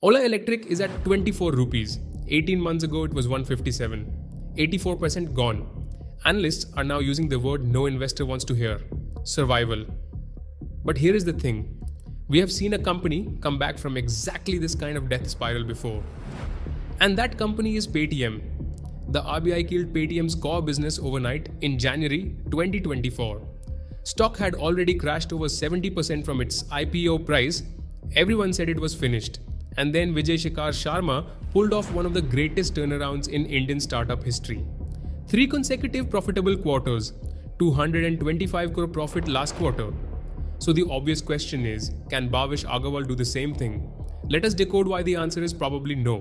Ola Electric is at 24 rupees. 18 months ago it was 157. 84% gone. Analysts are now using the word no investor wants to hear: survival. But here is the thing. We have seen a company come back from exactly this kind of death spiral before. And that company is Paytm. The RBI killed Paytm's core business overnight in January 2024. Stock had already crashed over 70% from its IPO price. Everyone said it was finished. And then Vijay Shekhar Sharma pulled off one of the greatest turnarounds in Indian startup history. 3 consecutive profitable quarters, 225 crore profit last quarter. So the obvious question is, can Bhavish Aggarwal do the same thing? Let us decode why the answer is probably no.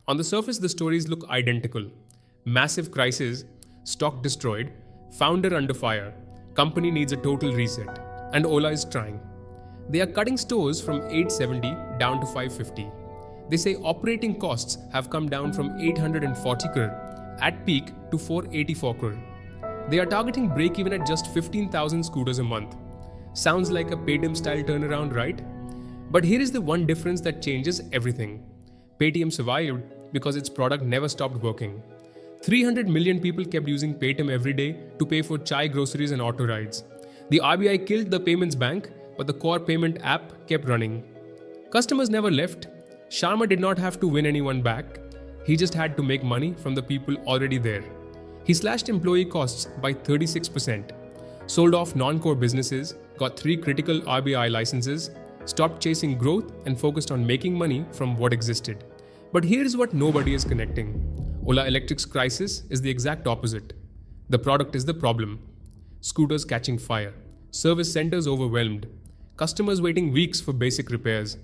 On the surface, the stories look identical. Massive crisis, stock destroyed, founder under fire, company needs a total reset, and Ola is trying. They are cutting stores from 870 down to 550. They say operating costs have come down from 840 crore at peak to 484 crore. They are targeting break-even at just 15,000 scooters a month. Sounds like a Paytm-Style turnaround, right? But here is the one difference that changes everything. Paytm survived because its product never stopped working. 300 million people kept using Paytm every day to pay for chai, groceries and auto rides. The RBI killed the payments bank, but the core payment app kept running. Customers never left. Sharma did not have to win anyone back. He just had to make money from the people already there. He slashed employee costs by 36%, sold off non-core businesses, got 3 critical RBI licenses, stopped chasing growth and focused on making money from what existed. But here is what nobody is connecting. Ola Electric's crisis is the exact opposite. The product is the problem. Scooters catching fire, service centers overwhelmed, customers waiting weeks for basic repairs.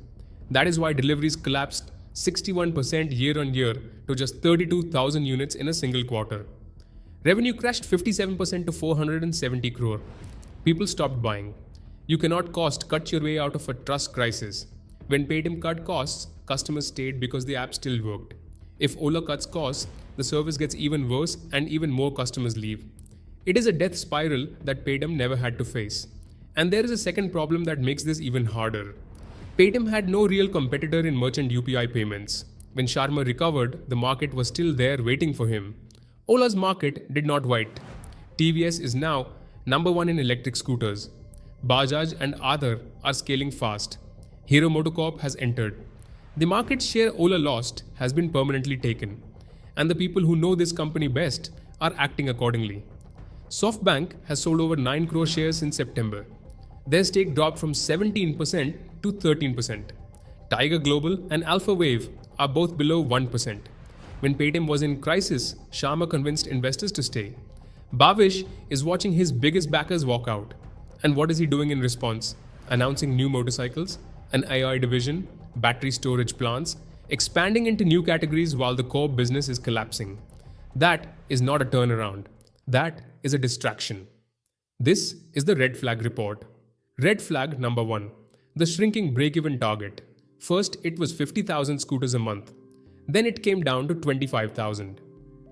That is why deliveries collapsed 61% year-on-year to just 32,000 units in a single quarter. Revenue crashed 57% to 470 crore. People stopped buying. You cannot cut your way out of a trust crisis. When Paytm cut costs, customers stayed because the app still worked. If Ola cuts costs, the service gets even worse and even more customers leave. It is a death spiral that Paytm never had to face. And there is a second problem that makes this even harder. Paytm had no real competitor in merchant UPI payments. When Sharma recovered, the market was still there waiting for him. Ola's market did not wait. TVS is now number 1 in electric scooters. Bajaj and Aadhar are scaling fast. Hero MotoCorp has entered. The market share Ola lost has been permanently taken. And the people who know this company best are acting accordingly. SoftBank has sold over 9 crore shares since September. Their stake dropped from 17% to 13%. Tiger Global and Alpha Wave are both below 1%. When Paytm was in crisis, Sharma convinced investors to stay. Bhavish is watching his biggest backers walk out. And what is he doing in response? Announcing new motorcycles, an AI division, battery storage plants, expanding into new categories while the core business is collapsing. That is not a turnaround. That is a distraction. This is the red flag report. Red flag number 1. The shrinking break-even target. First, it was 50,000 scooters a month. Then it came down to 25,000.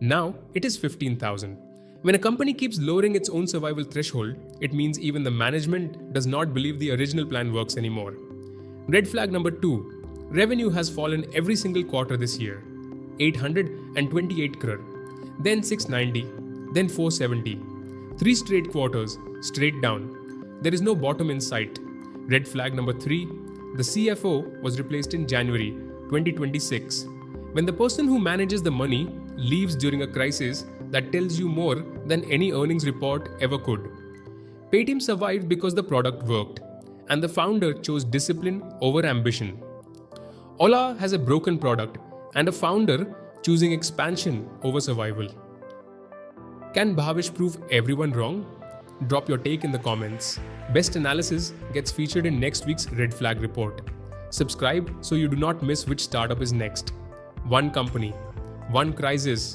Now, it is 15,000. When a company keeps lowering its own survival threshold, it means even the management does not believe the original plan works anymore. Red flag number 2. Revenue has fallen every single quarter this year. 828 crore. Then 690. Then 470. 3 straight quarters, straight down. There is no bottom in sight. Red flag number 3. The CFO was replaced in January 2026. When the person who manages the money leaves during a crisis, that tells you more than any earnings report ever could. Paytm survived because the product worked, and the founder chose discipline over ambition. Ola has a broken product and a founder choosing expansion over survival. Can Bhavish prove everyone wrong? Drop your take in the comments. Best analysis gets featured in next week's Red Flag report. Subscribe so you do not miss which startup is next. One company, one crisis,